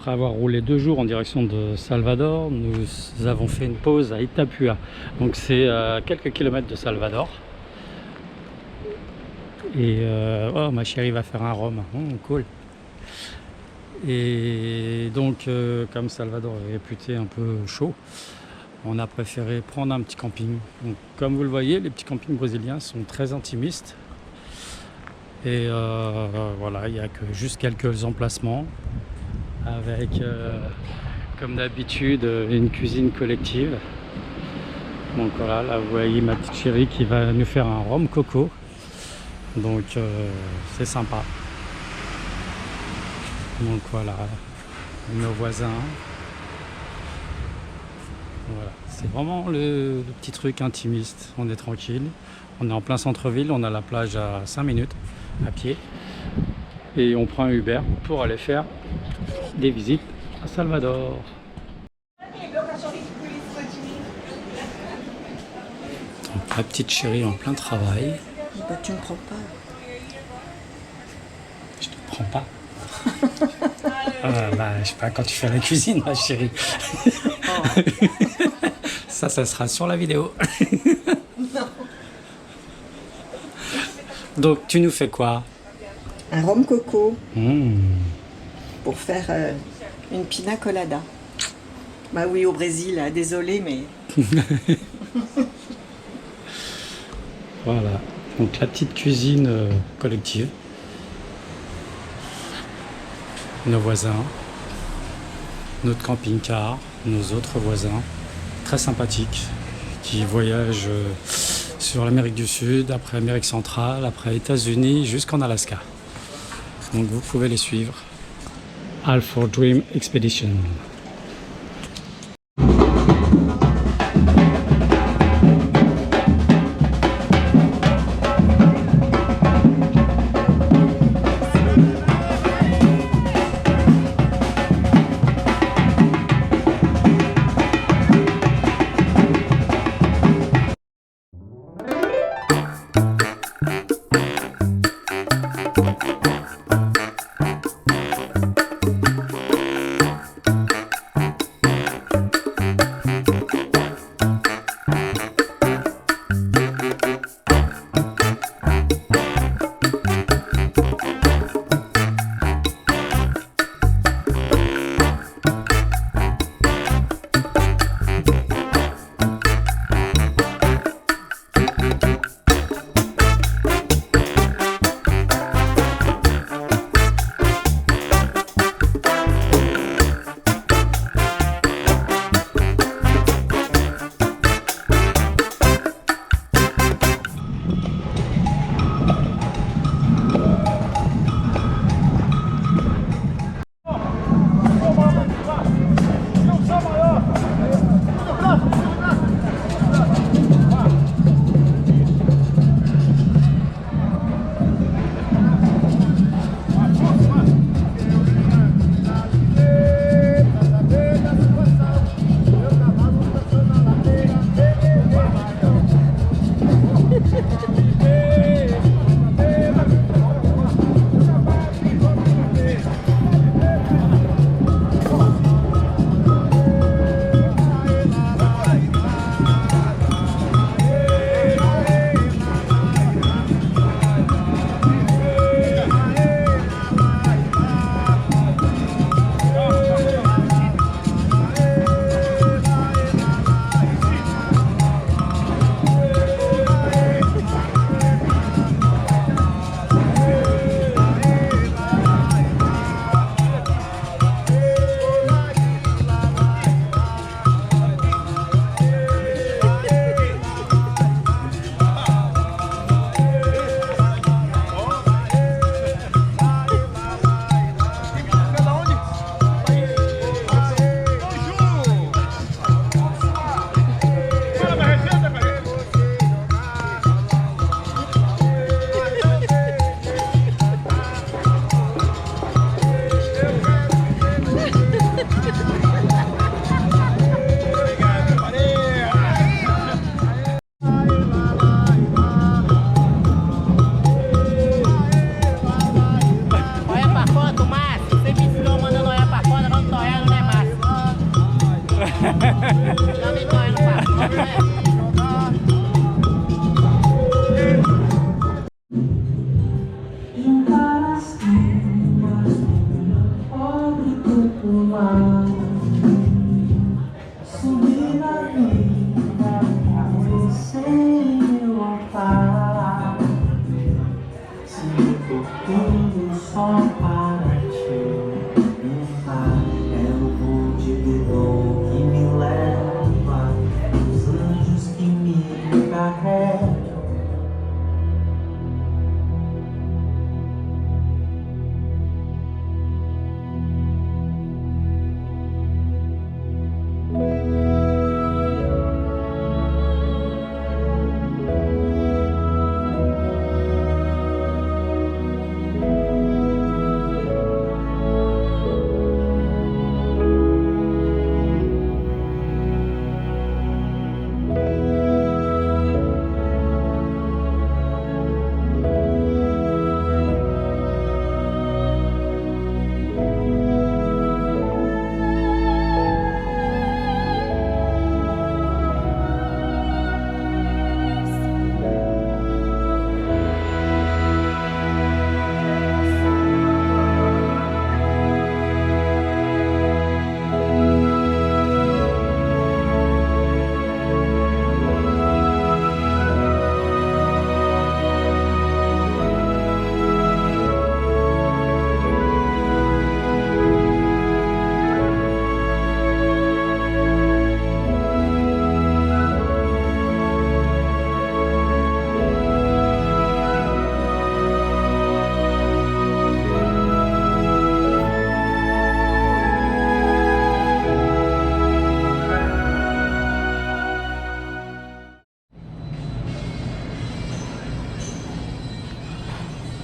après avoir roulé 2 jours en direction de Salvador, nous avons fait une pause à Itapúa. Donc c'est quelques kilomètres de Salvador. Et oh, ma chérie va faire un rhum. Cool. Et donc comme Salvador est réputé un peu chaud, on a préféré prendre un petit camping. Donc, comme vous le voyez, les petits campings brésiliens sont très intimistes. Et voilà, il n'y a que juste quelques emplacements avec, comme d'habitude, une cuisine collective. Donc voilà, là vous voyez ma petite chérie qui va nous faire un rhum coco. Donc c'est sympa. Donc voilà, nos voisins. Voilà, c'est vraiment le petit truc intimiste. On est tranquille, on est en plein centre-ville, on a la plage à 5 minutes à pied. Et on prend un Uber pour aller faire des visites à Salvador. Donc, la petite chérie en plein travail. Bah, tu ne prends pas. Je te prends pas. Je sais pas, quand tu fais la cuisine, ma chérie. Oh. Ça sera sur la vidéo. Non. Donc, tu nous fais quoi? Un rhum coco Mmh. pour faire une pina colada. Bah oui, au Brésil, hein, désolé, mais Voilà. Donc, la petite cuisine collective. Nos voisins. Notre camping-car. Nos autres voisins. Très sympathiques. Qui voyagent sur l'Amérique du Sud, après Amérique centrale, après États-Unis, jusqu'en Alaska. Donc vous pouvez les suivre. All for Dream Expedition. tudo só para te limpar. É o bonde do dom que me leva, os anjos que me carregam.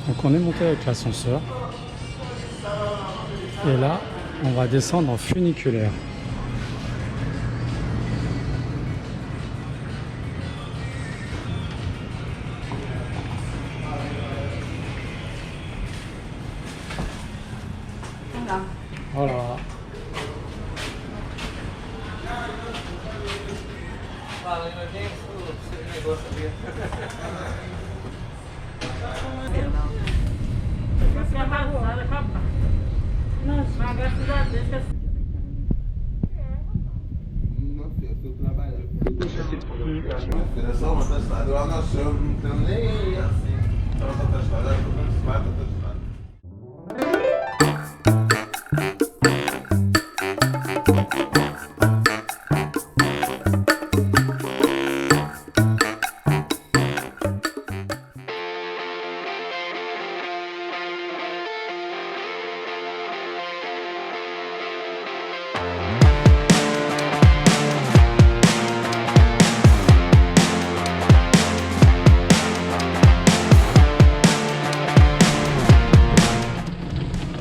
Donc on est monté avec l'ascenseur et là on va descendre en funiculaire. Voilà. Só uma testada, lá nós não temos nem assim. Estamos a testar, já estamos a testar.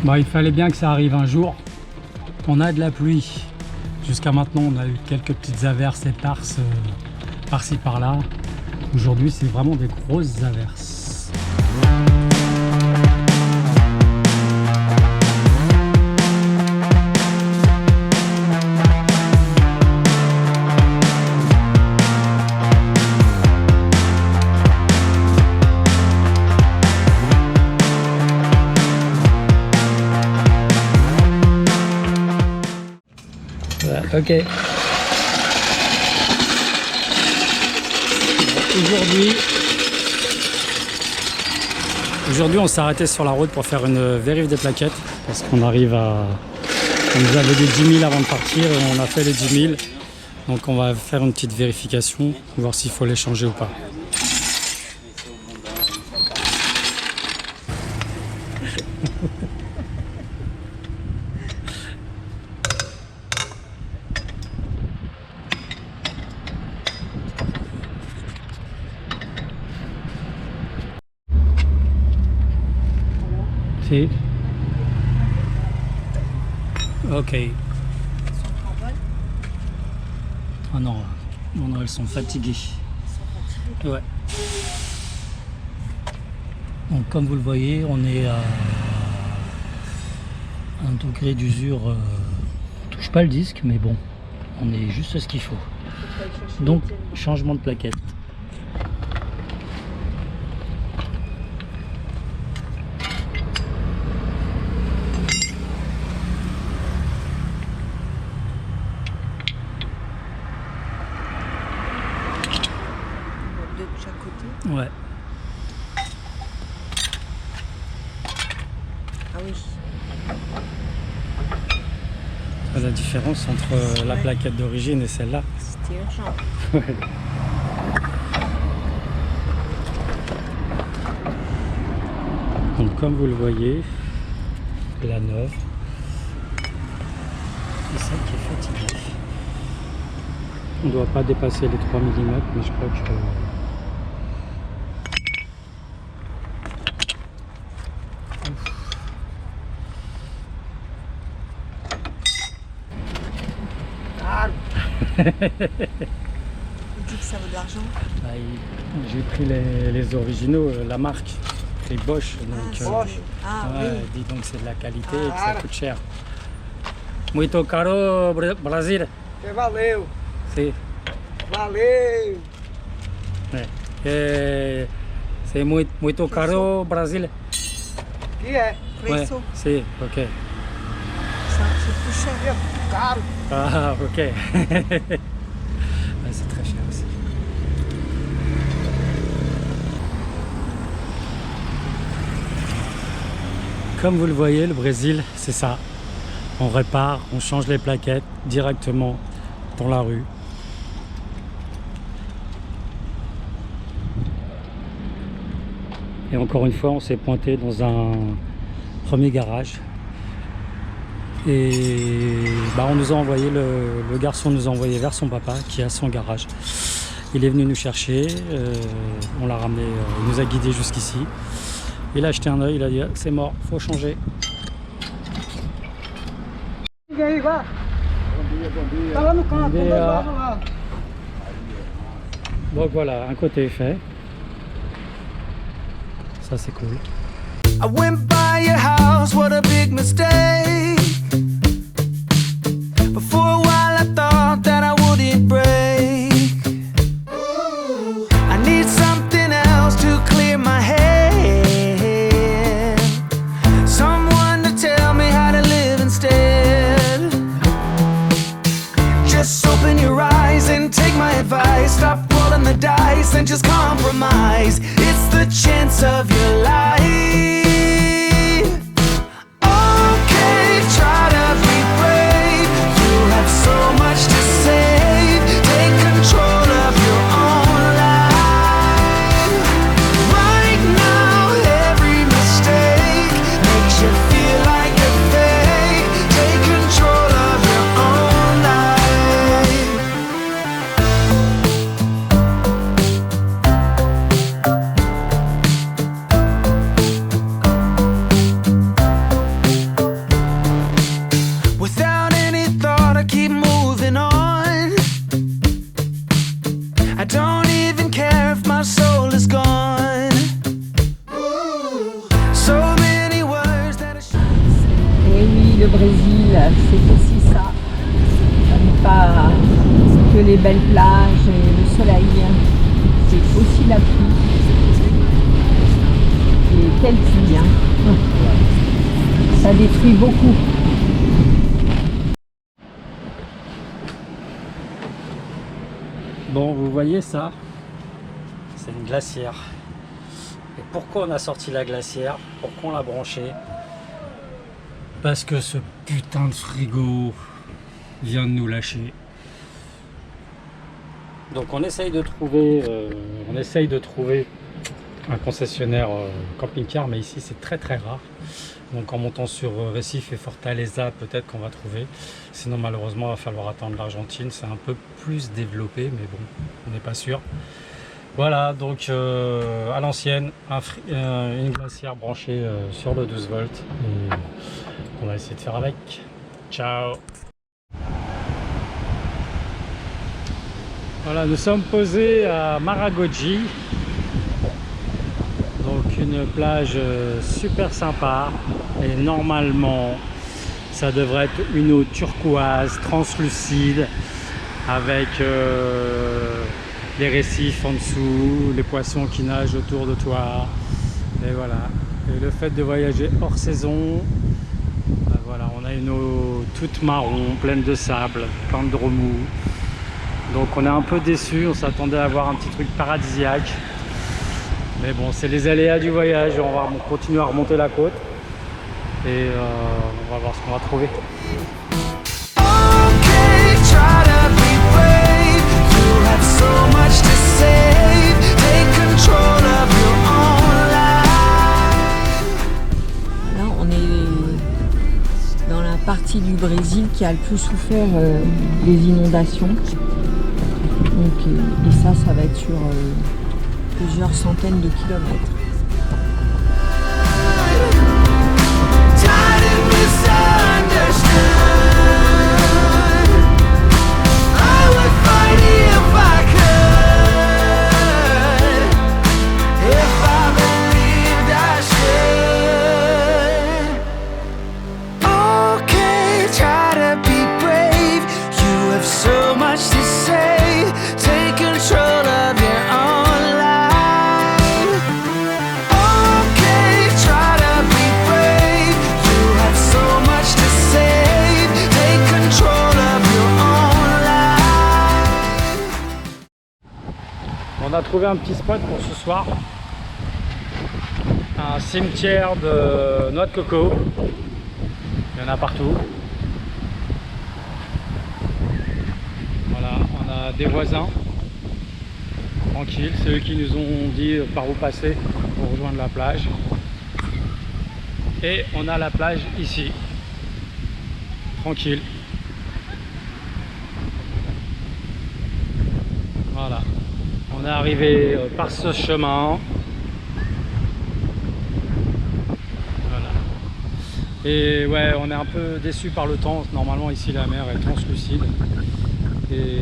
Bon, il fallait bien que ça arrive un jour. On a de la pluie. Jusqu'à maintenant, on a eu quelques petites averses éparses par-ci par-là. Aujourd'hui, c'est vraiment des grosses averses. Ok. Aujourd'hui, on s'est arrêté sur la route pour faire une vérif des plaquettes parce qu'on arrive à... On nous avait dit 10 000 avant de partir et on a fait les 10 000. Donc on va faire une petite vérification, voir s'il faut les changer ou pas. Si. Ok. Ah non, non, elles sont fatiguées. Ouais. Donc comme vous le voyez, on est à un degré d'usure. On touche pas le disque, mais bon, on est juste ce qu'il faut. Donc changement de plaquette. De chaque côté. Ouais. Ah oui. La différence entre la plaquette d'origine et celle-là. C'était urgent. Ouais. Donc comme vous le voyez, la neuve, c'est celle qui est fatiguée. On ne doit pas dépasser les 3 mm, mais je crois que... Il dit que ça vaut de l'argent. Ah, j'ai pris les originaux, la marque, pris Bosch, donc Ah ouais, oui. dis donc c'est de la qualité et que ça coûte cher. Muito caro Brasil. Valeu, C'est valeu. c'est muito caro Brasil. Que é? Ouais, Preço. c'est ok. C'est plus cher. Caro. Ah ok. Ouais, c'est très cher aussi. Comme vous le voyez, le Brésil, c'est ça. On répare, on change les plaquettes directement dans la rue. Et encore une fois, on s'est pointé dans un premier garage. Et on nous a envoyé, le garçon nous a envoyé vers son papa qui a son garage. Il est venu nous chercher, on l'a ramené, il nous a guidés jusqu'ici. Il a acheté un œil, il a dit c'est mort, faut changer. E aí, vai. Tá lá no canto, tem dois vasos lá. Donc voilà, un côté est fait. Ça c'est cool. I went by your house, what a big mistake. But for a while I thought that I wouldn't break. I need something else to clear my head. Someone to tell me how to live instead. Just open your eyes and take my advice. Stop rolling the dice and just compromise. It's the chance of your life. Okay, try to be brave. You have so much to save. Take control of your own life. Right now, every mistake makes you feel like you're fake. Take control of your own life. Without any thought, I keep moving on. I don't even care if my soul is gone. So many words that I should. Et oui, le Brésil, c'est aussi ça. Ça n'est pas que les belles plages et le soleil. C'est aussi la pluie. Et quelle pluie, hein. Ça détruit beaucoup. Bon, vous voyez ça, c'est une glacière. Et pourquoi on a sorti la glacière? Pourquoi on l'a branchée? Parce que ce putain de frigo vient de nous lâcher. Donc on essaye de trouver, un concessionnaire camping-car, mais ici c'est très très rare. Donc en montant sur Recife et Fortaleza, peut-être qu'on va trouver. Sinon malheureusement il va falloir attendre l'Argentine. C'est un peu plus développé, mais bon, on n'est pas sûr. Voilà, donc à l'ancienne, une glacière branchée sur le 12 volts. Et on va essayer de faire avec. Ciao. Voilà, nous sommes posés à Maragogi. Donc une plage super sympa. Et normalement, ça devrait être une eau turquoise, translucide, avec les récifs en dessous, les poissons qui nagent autour de toi. Et voilà. Et le fait de voyager hors saison, ben voilà, on a une eau toute marron, pleine de sable, plein de remous. Donc on est un peu déçus, on s'attendait à avoir un petit truc paradisiaque. Mais bon, c'est les aléas du voyage, on va continuer à remonter la côte. et on va voir ce qu'on va trouver. Okay, try to be brave. You have so much to save. Take control of your own life. Là, on est dans la partie du Brésil qui a le plus souffert des inondations. Donc, et ça va être sur plusieurs centaines de kilomètres. Tired and misunderstood. I would fight if I could. If I believed I should. Okay, try to be brave. You have so much to say. Take control of your own life. Okay, try to be brave. You have so much to save. Take control of your own life. On a trouvé un petit spot pour ce soir. Un cimetière de noix de coco. Il y en a partout. Voilà, on a des voisins. Tranquille, c'est eux qui nous ont dit par où passer pour rejoindre la plage. Et on a la plage ici. Tranquille. Voilà. On est arrivé par ce chemin. Voilà. Et ouais, on est un peu déçu par le temps. Normalement ici la mer est translucide. Et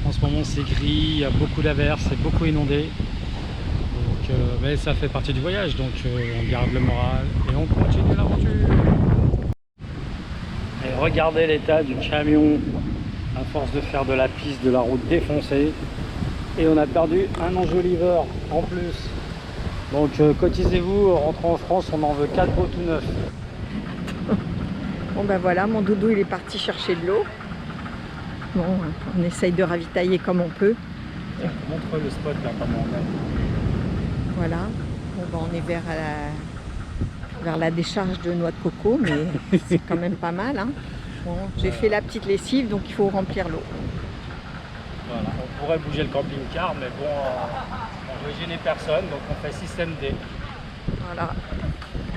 en ce moment c'est gris, il y a beaucoup d'averses, c'est beaucoup inondé. Donc, mais ça fait partie du voyage, donc on garde le moral et on continue l'aventure. Et regardez l'état du camion à force de faire de la piste, de la route défoncée. Et on a perdu un enjoliveur en plus. Donc cotisez-vous, rentrant en France, on en veut 4 beaux tout neufs. Bon ben voilà, mon doudou il est parti chercher de l'eau. Bon, on essaye de ravitailler comme on peut. Montre le spot là, comment on est. Voilà. Bon ben on est vers la décharge de noix de coco, mais c'est quand même pas mal. Hein. Bon, j'ai fait la petite lessive, donc il faut remplir l'eau. Voilà. On pourrait bouger le camping-car, mais bon, on veut gêner personne, donc on fait système D. Voilà.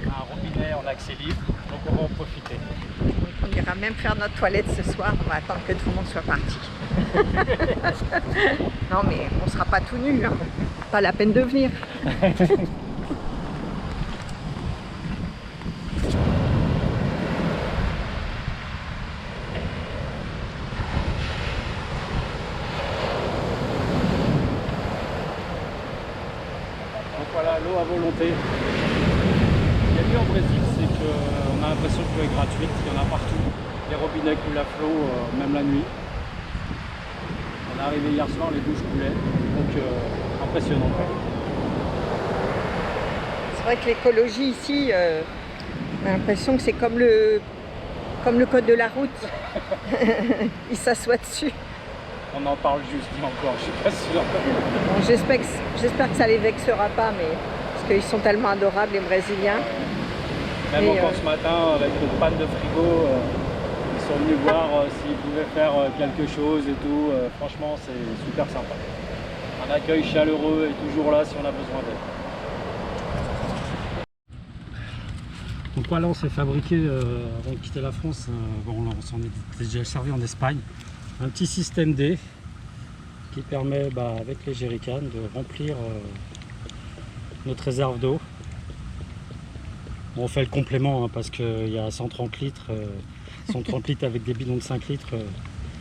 On a un robinet en accès libre, donc on va en profiter. Donc on ira même faire notre toilette ce soir. On va attendre que tout le monde soit parti. Non mais on sera pas tout nu, hein. Pas la peine de venir. Donc voilà, l'eau à volonté. Il y a mieux en Brésil, c'est qu'on a l'impression que l'eau est gratuite, il y en a partout. Les robinets coulent à flot, même la nuit. On est arrivé hier soir, les douches coulaient, donc impressionnant. C'est vrai que l'écologie ici, on a l'impression que c'est comme le code de la route. Il s'assoit dessus. On en parle justement encore, je suis pas sûr. Bon, j'espère que ça les vexera pas, mais parce qu'ils sont tellement adorables les Brésiliens. Même Et, encore ce matin, avec notre panne de frigo, ils sont venus voir s'ils pouvaient faire quelque chose et tout. Franchement, c'est super sympa. Un accueil chaleureux et toujours là si on a besoin d'aide. Donc voilà, on s'est fabriqué avant de quitter la France, bon, on s'en est déjà servi en Espagne, un petit système D qui permet avec les jerrycans de remplir notre réserve d'eau. Bon, on fait le complément parce qu'il y a 130 litres, 130 litres avec des bidons de 5 litres,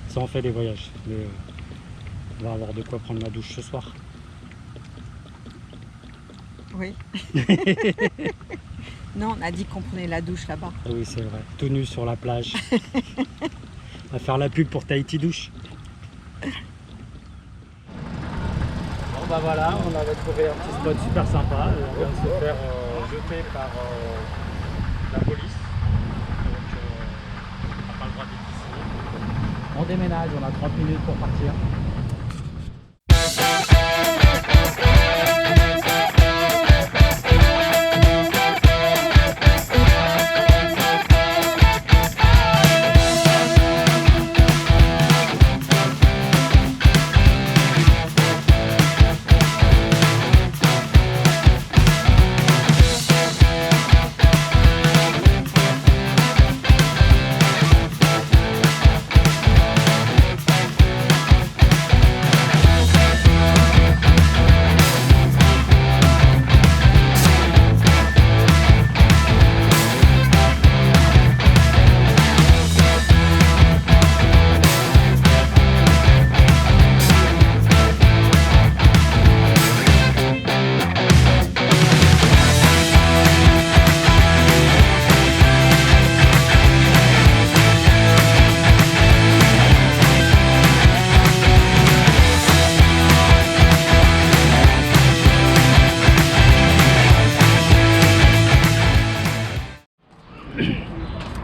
ça en fait des voyages. Mais on va avoir de quoi prendre la douche ce soir. Oui. Non, on a dit qu'on prenait la douche là-bas. Ah oui, c'est vrai, tout nu sur la plage. On va faire la pub pour Tahiti Douche. Bon bah voilà, on avait trouvé un petit spot super sympa. On vient de se faire jeter par la police. Donc on n'a pas le droit d'être ici. On déménage, on a 30 minutes pour partir.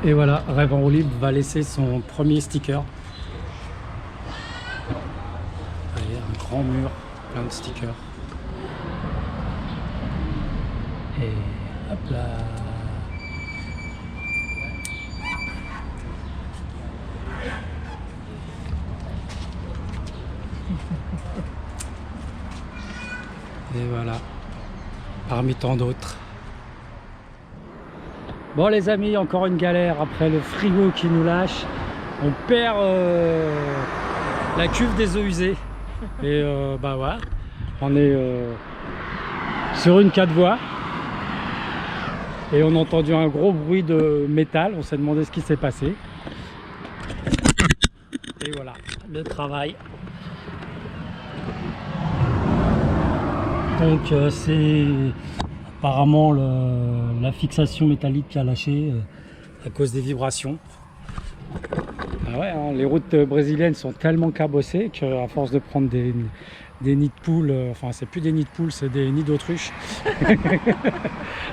Et voilà, Rêve en roue libre va laisser son premier sticker. Vous voyez, un grand mur, plein de stickers. Et hop là. Et voilà, parmi tant d'autres. Bon les amis, encore une galère après le frigo qui nous lâche. On perd la cuve des eaux usées. Et bah voilà, on est sur une 4 voies. Et on a entendu un gros bruit de métal. On s'est demandé ce qui s'est passé. Et voilà, le travail. Donc c'est apparemment la fixation métallique qui a lâché à cause des vibrations. Ah ouais, hein, les routes brésiliennes sont tellement cabossées qu'à force de prendre des nids de poules, enfin c'est plus des nids de poules, c'est des nids d'autruche.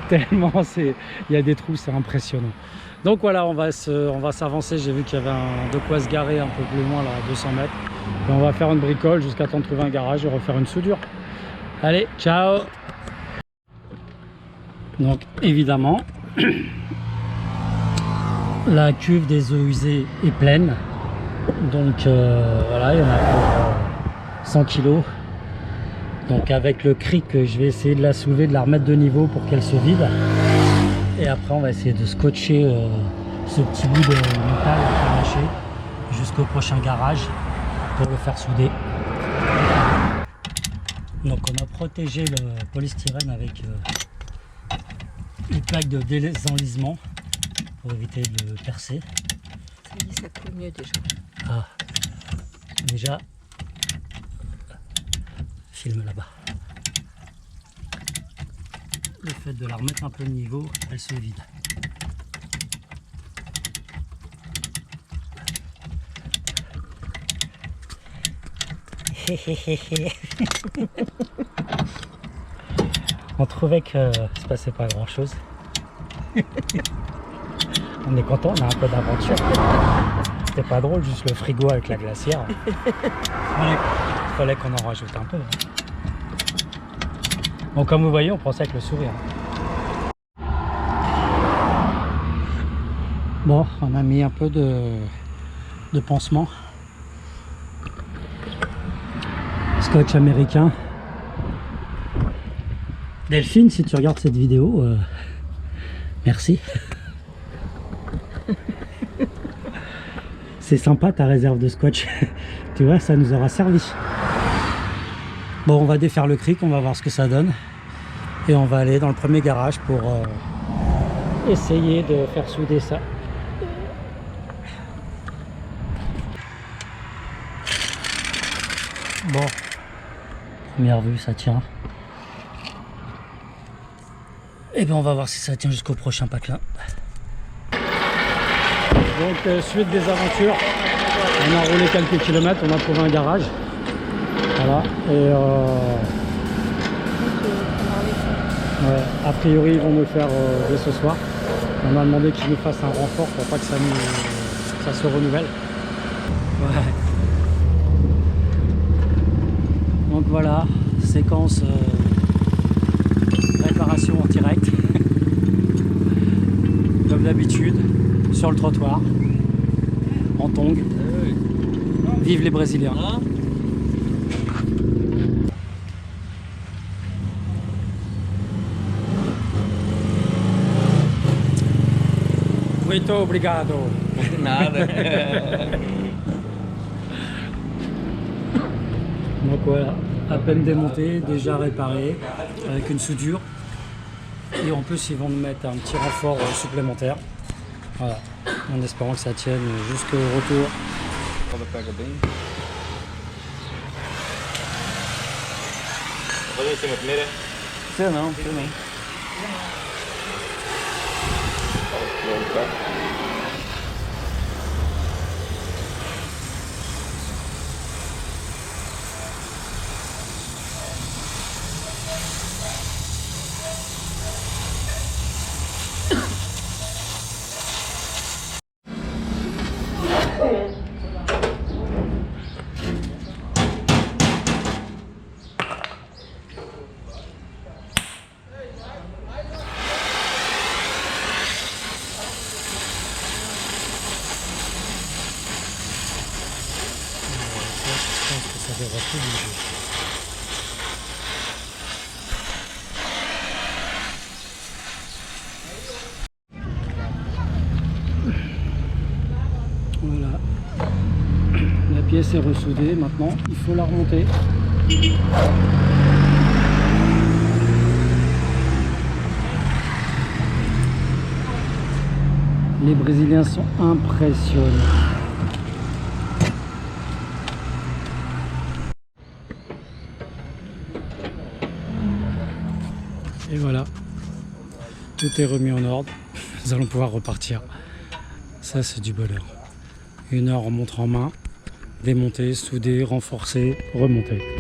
Tellement il y a des trous, c'est impressionnant. Donc voilà, on va s'avancer. J'ai vu qu'il y avait de quoi se garer un peu plus loin, là, à 200 mètres. Et on va faire une bricole jusqu'à temps de trouver un garage et refaire une soudure. Allez, ciao! Donc évidemment, la cuve des eaux usées est pleine. Donc voilà, il y en a pour 100 kg. Donc avec le cric, je vais essayer de la soulever, de la remettre de niveau pour qu'elle se vide. Et après on va essayer de scotcher ce petit bout de métal qui a lâché jusqu'au prochain garage pour le faire souder. Donc on a protégé le polystyrène avec une plaque de désenlisement pour éviter de le percer. Ça y est, ça coule mieux déjà. Ah, déjà, filme là-bas. Le fait de la remettre un peu de niveau, elle se vide. On trouvait que se passait pas grand chose. On est content, on a un peu d'aventure. C'était pas drôle, juste le frigo avec la glacière. Fallait qu'on en rajoute un peu. Bon, comme vous voyez, on prend ça avec le sourire. Bon, on a mis un peu de pansement. Scotch américain. Delphine, si tu regardes cette vidéo, merci. C'est sympa ta réserve de scotch. Tu vois, ça nous aura servi. Bon, on va défaire le cric, on va voir ce que ça donne. Et on va aller dans le premier garage pour essayer de faire souder ça. Bon, première vue, ça tient. Et bien on va voir si ça tient jusqu'au prochain patelin. Donc suite des aventures, on a roulé quelques kilomètres, on a trouvé un garage. Voilà. Et ouais, a priori ils vont nous faire dès ce soir. On a demandé qu'ils nous fassent un renfort pour pas que ça se renouvelle. Ouais. Donc voilà, séquence réparation en direct, comme d'habitude, sur le trottoir, en tongs. Vive les Brésiliens. Muito obrigado. Nada. Donc voilà, à peine démonté, déjà réparé, avec une soudure. Et en plus, ils vont nous mettre un petit renfort supplémentaire. Voilà, en espérant que ça tienne jusqu'au retour. Você não. devrait plus bouger. Voilà. La pièce est ressoudée. Maintenant, il faut la remonter. Les Brésiliens sont impressionnants. Et voilà, tout est remis en ordre. Nous allons pouvoir repartir. Ça, c'est du bonheur. 1 heure en montre en main, démonter, souder, renforcer, remonter.